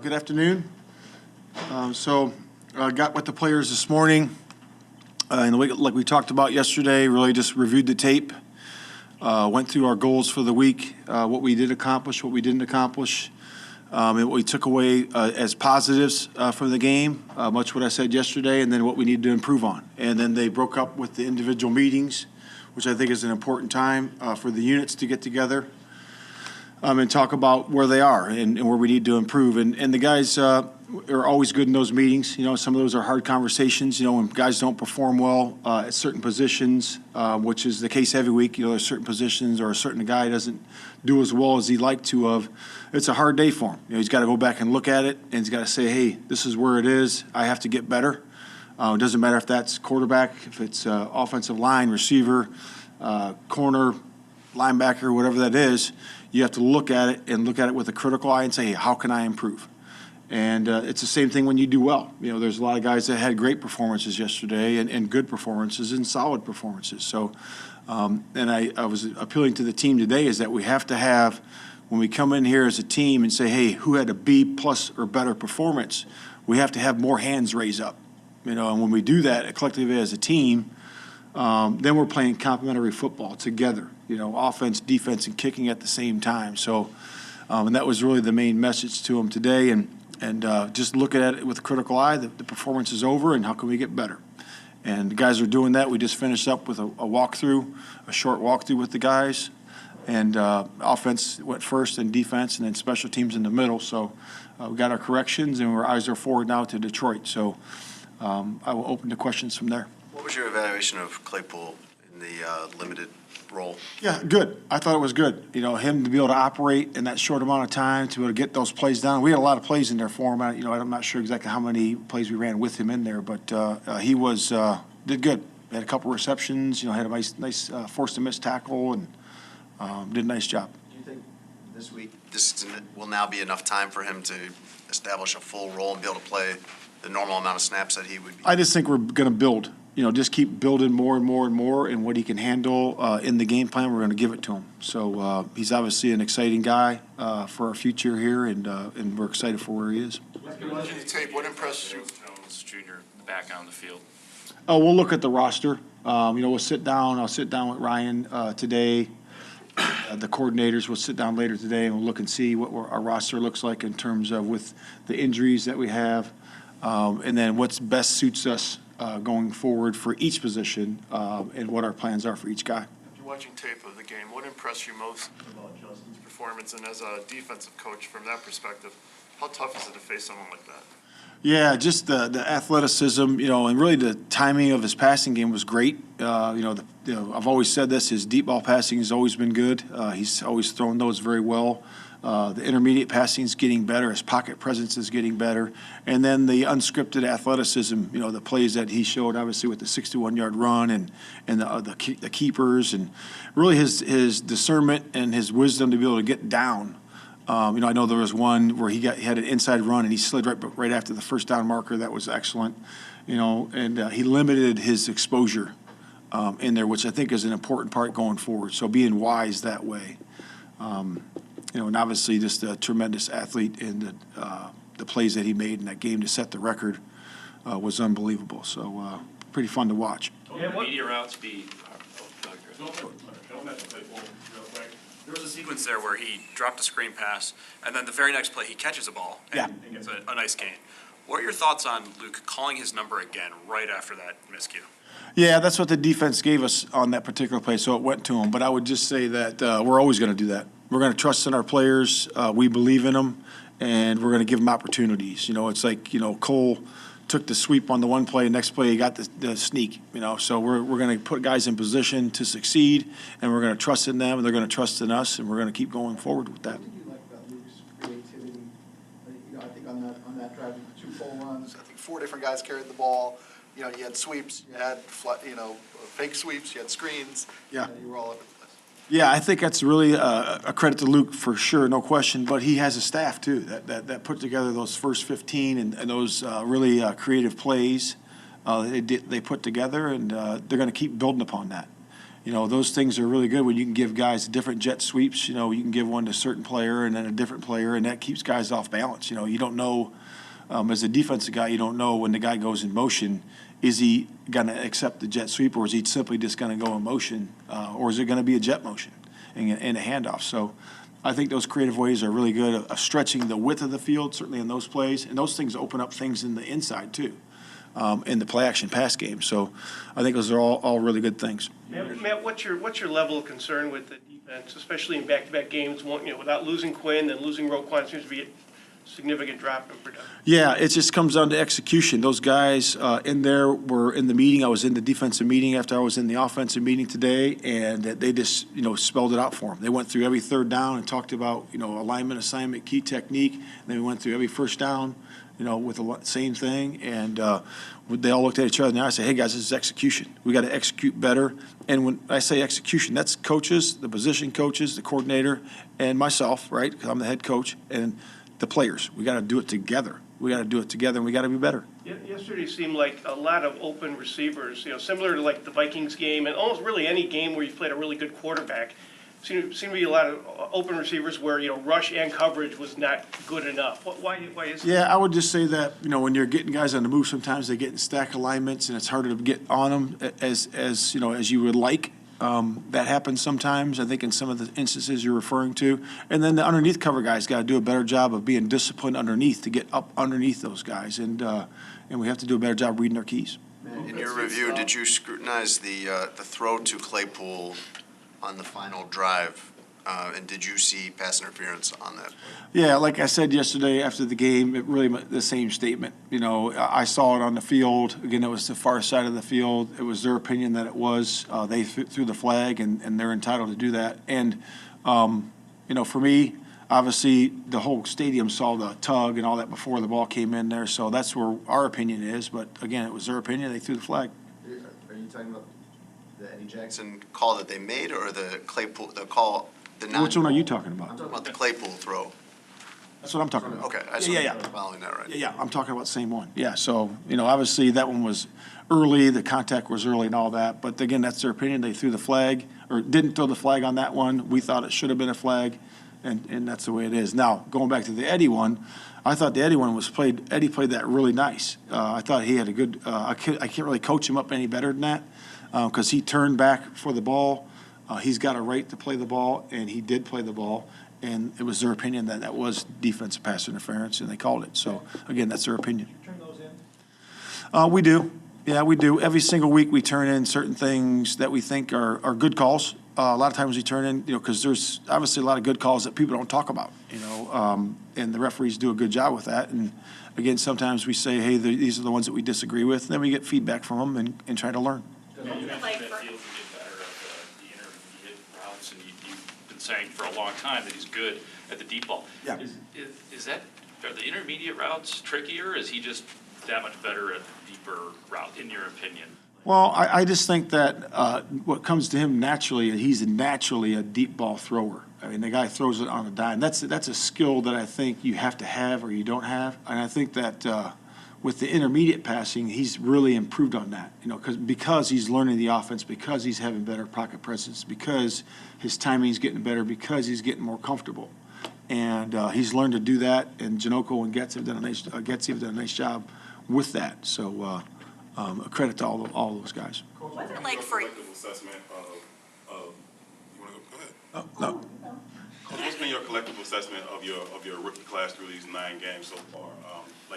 Good afternoon. Got with the players this morning, and like we talked about yesterday, really just reviewed the tape, went through our goals for the week, what we did accomplish, what we didn't accomplish, and what we took away as positives from the game, much what I said yesterday, and then what we need to improve on. And then they broke up with the individual meetings, which I think is an important time for the units to get together. And talk about where they are and where we need to improve. And the guys are always good in those meetings. You know, some of those are hard conversations. You know, when guys don't perform well at certain positions, which is the case every week. You know, there's certain positions or a certain guy doesn't do as well as he'd like to have. It's a hard day for him. You know, he's got to go back and look at it, and he's got to say, hey, this is where it is. I have to get better. It doesn't matter if that's quarterback, if it's offensive line, receiver, corner, linebacker, whatever that is. You have to look at it with a critical eye and say, hey, how can I improve? And it's the same thing when you do well. You know, there's a lot of guys that had great performances yesterday and good performances and solid performances. So, and I was appealing to the team today is that we have to have, when we come in here as a team and say, hey, who had a B plus or better performance, we have to have more hands raised up. You know, and when we do that collectively as a team, then we're playing complementary football together, you know, offense, defense, and kicking at the same time. So, and that was really the main message to them today. And just looking at it with a critical eye, the performance is over, and how can we get better? And the guys are doing that. We just finished up with a walkthrough, a short walkthrough with the guys. And offense went first, and defense, and then special teams in the middle. So we got our corrections, and our eyes are forward now to Detroit. So I will open the questions from there. What was your evaluation of Claypool in the limited role? Yeah, good. I thought it was good. You know, him to be able to operate in that short amount of time, to be able to get those plays down. We had a lot of plays in there for him. You know, I'm not sure exactly how many plays we ran with him in there, but he did good. He had a couple receptions. You know, had a nice forced to miss tackle, and did a nice job. Do you think this week this will now be enough time for him to establish a full role and be able to play the normal amount of snaps that he would be? I just think we're going to build. You know, just keep building more and more and more, and what he can handle in the game plan, we're going to give it to him. So he's obviously an exciting guy for our future here, and we're excited for where he is. Watching the tape, what impressed you? Jones Jr. back on the field. Oh, we'll look at the roster. You know, we'll sit down. I'll sit down with Ryan today. The coordinators will sit down later today, and we'll look and see what our roster looks like in terms of with the injuries that we have, and then what's best suits us going forward for each position, and what our plans are for each guy. After watching tape of the game, what impressed you most about Justin's performance? And as a defensive coach, from that perspective, how tough is it to face someone like that? Yeah, just the athleticism, you know, and really the timing of his passing game was great. I've always said this: his deep ball passing has always been good. He's always thrown those very well. The intermediate passing is getting better. His pocket presence is getting better. And then the unscripted athleticism, you know, the plays that he showed, obviously, with the 61-yard run and the keepers, and really his discernment and his wisdom to be able to get down. You know, I know there was one where he had an inside run, and he slid right after the first down marker. That was excellent. You know, and he limited his exposure in there, which I think is an important part going forward. So being wise that way. You know, and obviously just a tremendous athlete in the plays that he made in that game to set the record was unbelievable. So pretty fun to watch. Don't the media routes be There was a sequence there where he dropped a screen pass, and then the very next play he catches a ball and gets a nice gain. What are your thoughts on Luke calling his number again right after that miscue? Yeah, that's what the defense gave us on that particular play, so it went to him. But I would just say that we're always going to do that. We're going to trust in our players. We believe in them, and we're going to give them opportunities. You know, it's like, you know, Cole took the sweep on the one play, next play he got the sneak, you know. So we're going to put guys in position to succeed, and we're going to trust in them, and they're going to trust in us, and we're going to keep going forward with that. What did you like about Luke's creativity? You know, I think on that drive, 2 full runs, I think 4 different guys carried the ball. You know, you had sweeps, you had fake sweeps, you had screens. Yeah. You were all over the place. Yeah, I think that's really a credit to Luke for sure, no question. But he has a staff too that put together those first 15 and those really creative plays they put together, and they're going to keep building upon that. those things are really good when you can give guys different jet sweeps. You can give one to a certain player and then a different player, and that keeps guys off balance. You don't know, as a defensive guy, you don't know when the guy goes in motion, is he going to accept the jet sweep, or is he simply just going to go in motion, or is it going to be a jet motion and a handoff? So I think those creative ways are really good of stretching the width of the field, certainly in those plays, and those things open up things in the inside too. In the play action pass game. So I think those are all really good things. Matt, what's your level of concern with the defense, especially in back-to-back games? Without losing Quinn and losing Roquan, seems to be a significant drop in production. Yeah, it just comes down to execution. Those guys in there were in the meeting. I was in the defensive meeting after I was in the offensive meeting today, and they just spelled it out for them. They went through every third down and talked about alignment, assignment, key technique. And then we went through every first down. With the same thing, and they all looked at each other and I said, hey, guys, this is execution. We got to execute better. And when I say execution, that's coaches, the position coaches, the coordinator, and myself, right, because I'm the head coach, and the players. We got to do it together. We got to do it together, and we got to be better. Yesterday seemed like a lot of open receivers, similar to like the Vikings game and almost really any game where you've played a really good quarterback. Seemed to be a lot of open receivers where, rush and coverage was not good enough. Why is that? Yeah, I would just say that, when you're getting guys on the move, sometimes they get in stack alignments and it's harder to get on them as you would like. That happens sometimes, I think, in some of the instances you're referring to. And then the underneath cover guys got to do a better job of being disciplined underneath to get up underneath those guys. And we have to do a better job reading their keys. In your review, did you scrutinize the throw to Claypool on the final drive, and did you see pass interference on that? Yeah, like I said yesterday after the game, it really the same statement. I saw it on the field. Again, it was the far side of the field. It was their opinion that it was. They threw the flag, and they're entitled to do that. And, for me, obviously the whole stadium saw the tug and all that before the ball came in there, so that's where our opinion is. But, again, it was their opinion. They threw the flag. Are you talking about the Eddie Jackson call that they made, or the Claypool, the call, the non? Which one are you talking about? I'm talking about the Claypool throw. That's what I'm talking about. Okay, I just Yeah. following that right. Yeah, I'm talking about the same one. Yeah, so, obviously that one was early, the contact was early and all that. But again, that's their opinion. They threw the flag, or didn't throw the flag on that one. We thought it should have been a flag, and that's the way it is. Now, going back to the Eddie one, I thought the Eddie one Eddie played that really nice. I thought he had a good, I can't really coach him up any better than that, because he turned back for the ball. He's got a right to play the ball, and he did play the ball. And it was their opinion that that was defensive pass interference, and they called it. So, again, that's their opinion. Turn those in? We do. Yeah, we do. Every single week we turn in certain things that we think are good calls. A lot of times we turn in, because there's obviously a lot of good calls that people don't talk about, and the referees do a good job with that. And, again, sometimes we say, hey, these are the ones that we disagree with, and then we get feedback from them and try to learn. Saying for a long time that he's good at the deep ball. Yeah. Are the intermediate routes trickier? Is he just that much better at the deeper route, in your opinion? Well, I just think that what comes to him naturally, he's naturally a deep ball thrower. I mean, the guy throws it on a dime. That's a skill that I think you have to have or you don't have. And I think that with the intermediate passing, he's really improved on that, because he's learning the offense, because he's having better pocket presence, because his timing's getting better, because he's getting more comfortable. And he's learned to do that, and Janoko and Getz have done a nice job with that. So a credit to all those guys. What's it like for Collective assessment of you want to go ahead? No. What's been your collective assessment of your rookie class through these 9 games so far?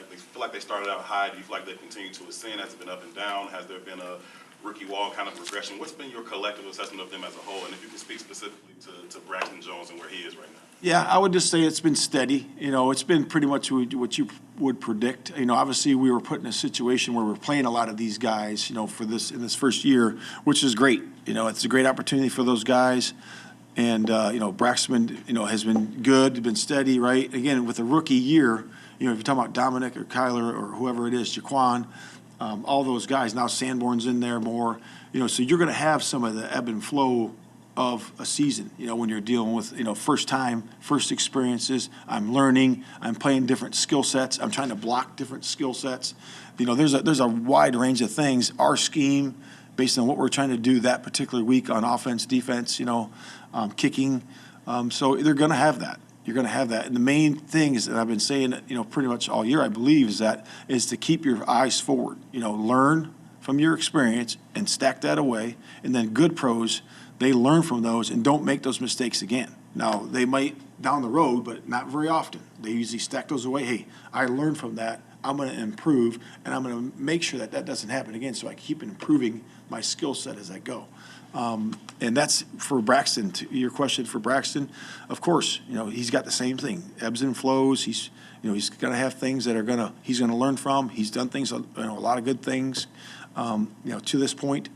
They feel like they started out high. Do you feel like they've continued to ascend? Has it been up and down? Has there been a rookie wall kind of regression? What's been your collective assessment of them as a whole? And if you can speak specifically to Braxton Jones and where he is right now. Yeah, I would just say it's been steady. It's been pretty much what you would predict. Obviously we were put in a situation where we're playing a lot of these guys, for this in this first year, which is great. It's a great opportunity for those guys. And, Braxton, has been good, been steady, right? Again, with a rookie year, if you're talking about Dominic or Kyler or whoever it is, Jaquan, all those guys, now Sanborn's in there more, so you're going to have some of the ebb and flow of a season, when you're dealing with, first time, first experiences. I'm learning, I'm playing different skill sets, I'm trying to block different skill sets. There's a wide range of things. Our scheme based on what we're trying to do that particular week on offense, defense, kicking. So they're going to have that. You're going to have that. And the main thing is, and I've been saying it, pretty much all year, I believe, is to keep your eyes forward. Learn from your experience and stack that away. And then good pros, they learn from those and don't make those mistakes again. Now, they might down the road, but not very often. They usually stack those away. Hey, I learned from that. I'm going to improve, and I'm going to make sure that that doesn't happen again, so I keep improving my skill set as I go. And that's for Braxton. To your question for Braxton, of course, he's got the same thing, ebbs and flows. He's going to have things that he's going to learn from. He's done things, a lot of good things, to this point.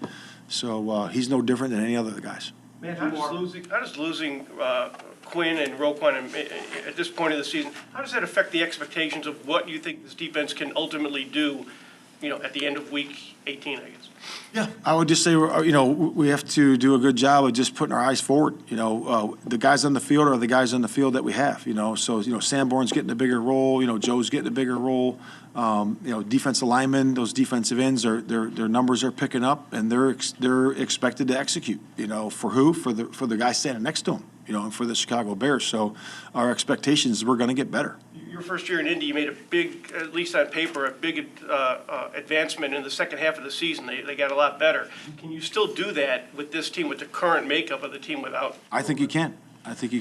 So he's no different than any other guys. Man, how does losing Quinn and Roquan at this point of the season, how does that affect the expectations of what you think this defense can ultimately do, at the end of week 18, I guess? Yeah, I would just say, we have to do a good job of just putting our eyes forward. The guys on the field are the guys on the field that we have, So, Sanborn's getting a bigger role, Joe's getting a bigger role. Defensive linemen, those defensive ends, their numbers are picking up, and they're expected to execute, for who? For the guy standing next to them, and for the Chicago Bears. So our expectations, we're going to get better. Your first year in Indy, you made a big, at least on paper, a big advancement in the second half of the season. They got a lot better. Can you still do that with this team, with the current makeup of the team without? I think you can. I think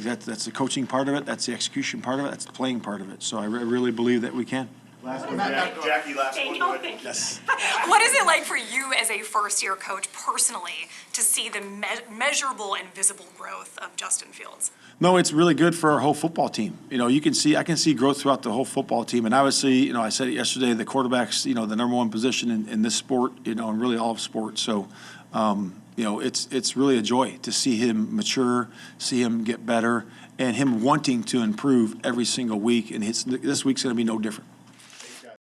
that's the coaching part of it. That's the execution part of it. That's the playing part of it. So I really believe that we can. Last one, Jackie, last one. Thank you. Yes. What is it like for you as a first-year coach personally to see the measurable and visible growth of Justin Fields? No, it's really good for our whole football team. I can see growth throughout the whole football team. And obviously, I said it yesterday, the quarterback's, the number one position in this sport, and really all of sports. So, it's really a joy to see him mature, see him get better, and him wanting to improve every single week. And this week's going to be no different.